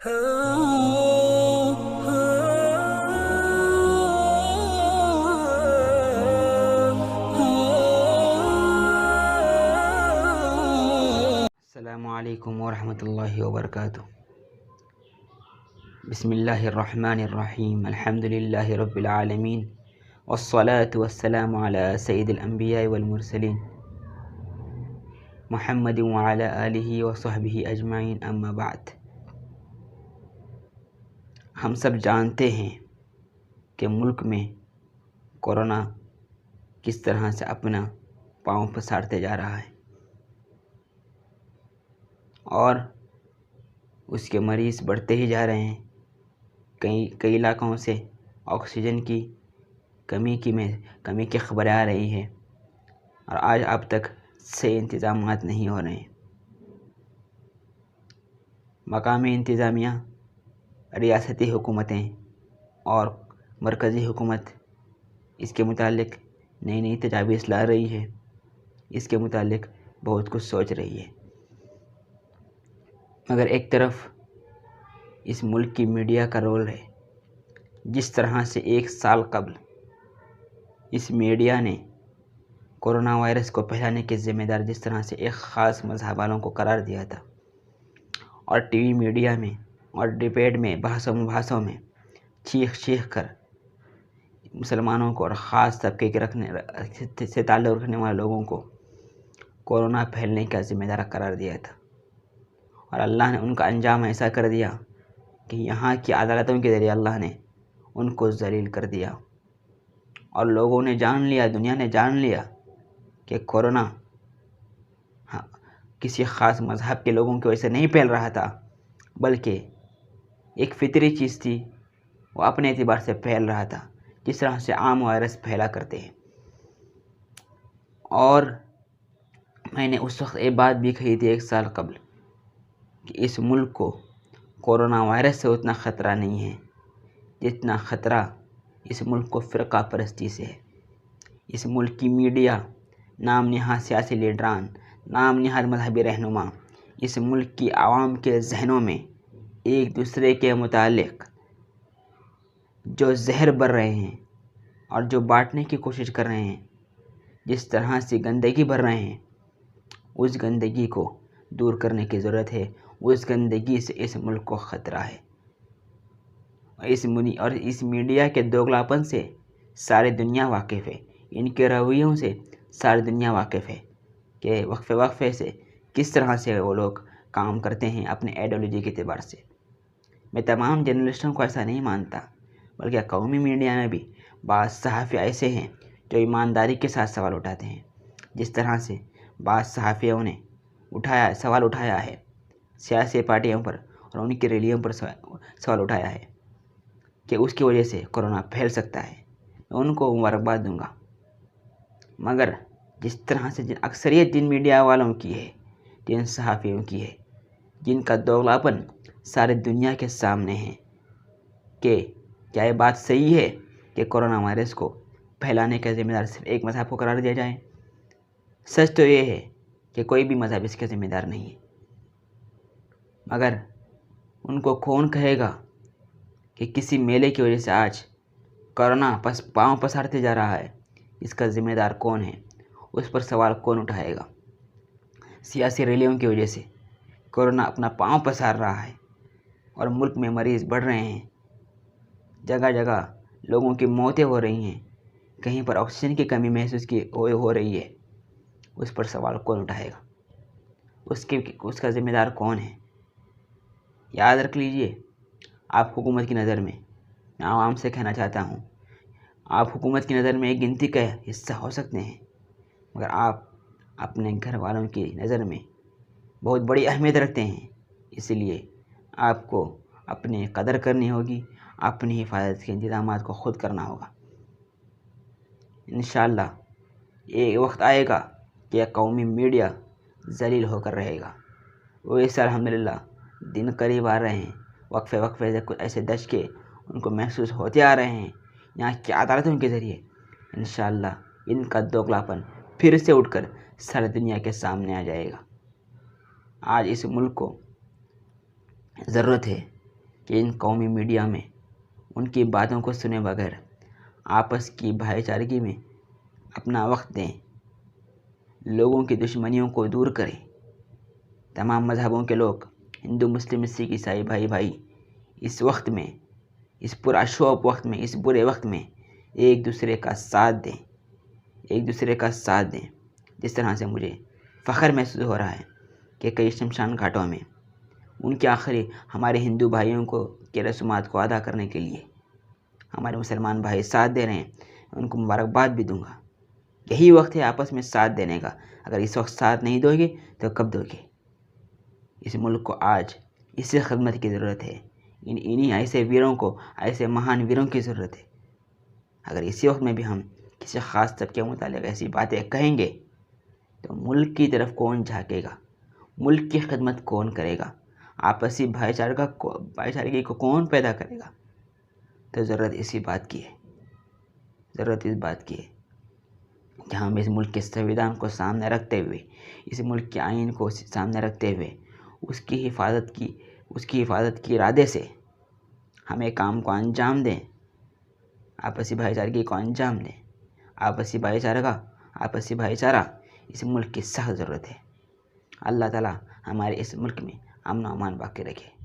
السلام علیکم ورحمۃ اللہ وبرکاتہ۔ بسم اللہ الرحمن الرحیم، الحمد للہ رب العالمین، والصلاة والسلام علی سید الانبیاء والمرسلین، محمد وعلی آلہ وصحبہ اجمعین، اما بعد۔ ہم سب جانتے ہیں کہ ملک میں کورونا کس طرح سے اپنا پاؤں پسارتے جا رہا ہے اور اس کے مریض بڑھتے ہی جا رہے ہیں۔ کئی علاقوں سے آکسیجن کی کمی کی خبریں آ رہی ہے اور آج اب تک صحیح انتظامات نہیں ہو رہے ہیں۔ مقامی انتظامیہ، ریاستی حکومتیں اور مرکزی حکومت اس کے متعلق نئی تجاویز لا رہی ہے، اس کے متعلق بہت کچھ سوچ رہی ہے، مگر ایک طرف اس ملک کی میڈیا کا رول ہے۔ جس طرح سے 1 سال قبل اس میڈیا نے کورونا وائرس کو پھیلانے کے ذمہ دار جس طرح سے ایک خاص مذہب والوں کو قرار دیا تھا، اور ٹی وی میڈیا میں اور ڈبیٹ میں بحث و مباحثوں میں چیخ کر مسلمانوں کو اور خاص طبقے کے سے تعلق رکھنے والے لوگوں کو کورونا پھیلنے کا ذمہ دار قرار دیا تھا، اور اللہ نے ان کا انجام ایسا کر دیا کہ یہاں کی عدالتوں کے ذریعے اللہ نے ان کو ذلیل کر دیا، اور لوگوں نے جان لیا، دنیا نے جان لیا کہ کورونا کسی خاص مذہب کے لوگوں کی وجہ سے نہیں پھیل رہا تھا، بلکہ ایک فطری چیز تھی، وہ اپنے اعتبار سے پھیل رہا تھا جس طرح سے عام وائرس پھیلا کرتے ہیں۔ اور میں نے اس وقت یہ بات بھی کہی تھی 1 سال قبل کہ اس ملک کو کورونا وائرس سے اتنا خطرہ نہیں ہے جتنا خطرہ اس ملک کو فرقہ پرستی سے ہے۔ اس ملک کی میڈیا، نام نہاد سیاسی لیڈران، نام نہاد مذہبی رہنما اس ملک کی عوام کے ذہنوں میں ایک دوسرے کے متعلق جو زہر بر رہے ہیں اور جو بانٹنے کی کوشش کر رہے ہیں، جس طرح سے گندگی بھر رہے ہیں، اس گندگی کو دور کرنے کی ضرورت ہے۔ اس گندگی سے اس ملک کو خطرہ ہے، اور اس میڈیا کے دوغلاپن سے ساری دنیا واقف ہے، ان کے رویوں سے ساری دنیا واقف ہے کہ وقفے سے کس طرح سے وہ لوگ کام کرتے ہیں اپنے آئیڈیالوجی کے اعتبار سے۔ میں تمام جرنلسٹوں کو ایسا نہیں مانتا، بلکہ قومی میڈیا میں بھی بعض صحافی ایسے ہیں جو ایمانداری کے ساتھ سوال اٹھاتے ہیں، جس طرح سے بعض صحافیوں نے سوال اٹھایا ہے سیاسی پارٹیوں پر اور ان کی ریلیوں پر سوال اٹھایا ہے کہ اس کی وجہ سے کورونا پھیل سکتا ہے۔ میں ان کو مبارکباد دوں گا، مگر جس طرح سے اکثریت جن میڈیا والوں کی ہے، جن صحافیوں کی ہے، جن کا دوغلاپن سارے دنیا کے سامنے ہے کہ کیا یہ بات صحیح ہے کہ کورونا وائرس کو پھیلانے کا ذمہ دار صرف ایک مذہب کو قرار دیا جائے؟ سچ تو یہ ہے کہ کوئی بھی مذہب اس کا ذمہ دار نہیں ہے، مگر ان کو کون کہے گا کہ کسی میلے کی وجہ سے آج کورونا پاؤں پسارتے جا رہا ہے؟ اس کا ذمہ دار کون ہے؟ اس پر سوال کون اٹھائے گا؟ سیاسی ریلیوں کی وجہ سے کورونا اپنا پاؤں پسار رہا ہے اور ملک میں مریض بڑھ رہے ہیں، جگہ جگہ لوگوں کی موتیں ہو رہی ہیں، کہیں پر آکسیجن کی کمی محسوس ہو رہی ہے۔ اس پر سوال کون اٹھائے گا؟ اس کا ذمہ دار کون ہے؟ یاد رکھ لیجئے، آپ حکومت کی نظر میں عوام سے کہنا چاہتا ہوں، آپ حکومت کی نظر میں ایک گنتی کا حصہ ہو سکتے ہیں، مگر آپ اپنے گھر والوں کی نظر میں بہت بڑی اہمیت رکھتے ہیں۔ اس لیے آپ کو اپنی قدر کرنی ہوگی، اپنی حفاظت کے انتظامات کو خود کرنا ہوگا۔ انشاءاللہ ایک وقت آئے گا کہ قومی میڈیا ذلیل ہو کر رہے گا۔ ویسے الحمدللہ دن قریب آ رہے ہیں، وقفے سے کچھ ایسے دھچکے ان کو محسوس ہوتے آ رہے ہیں یہاں کی عدالتوں کے ذریعے۔ انشاءاللہ ان کا دوغلاپن پھر سے اٹھ کر ساری دنیا کے سامنے آ جائے گا۔ آج اس ملک کو ضرورت ہے کہ ان قومی میڈیا میں ان کی باتوں کو سنے بغیر آپس کی بھائی چارگی میں اپنا وقت دیں، لوگوں کی دشمنیوں کو دور کریں۔ تمام مذہبوں کے لوگ، ہندو، مسلم، سکھ، عیسائی، بھائی بھائی، اس وقت میں، اس پراشوب وقت میں، اس برے وقت میں ایک دوسرے کا ساتھ دیں، ایک دوسرے کا ساتھ دیں۔ جس طرح سے مجھے فخر محسوس ہو رہا ہے کہ کئی شمشان گھاٹوں میں ان کے آخری ہمارے ہندو بھائیوں کو کے رسومات کو ادا کرنے کے لیے ہمارے مسلمان بھائی ساتھ دے رہے ہیں، ان کو مبارکباد بھی دوں گا۔ یہی وقت ہے آپس میں ساتھ دینے کا۔ اگر اس وقت ساتھ نہیں دو گے تو کب دو گے؟ اس ملک کو آج اسی خدمت کی ضرورت ہے، انہی ایسے ویروں کو، ایسے مہان ویروں کی ضرورت ہے۔ اگر اسی وقت میں بھی ہم کسی خاص طبقے کے متعلق ایسی باتیں کہیں گے تو ملک کی طرف کون جھانکے گا؟ ملک کی خدمت کون کرے گا؟ آپسی بھائی چارگی کو کون پیدا کرے گا؟ تو ضرورت اسی بات کی ہے، ضرورت اس بات کی ہے کہ ہم اس ملک کے سنویدھان کو سامنے رکھتے ہوئے، اس ملک کے آئین کو سامنے رکھتے ہوئے اس کی حفاظت کی ارادے سے ہمیں کام کو انجام دیں، آپسی بھائی چارگی کو انجام دیں۔ آپسی بھائی چارہ اس ملک کی سخت ضرورت ہے۔ اللہ تعالیٰ ہمارے اس ملک میں امن و امان باقی رکھے۔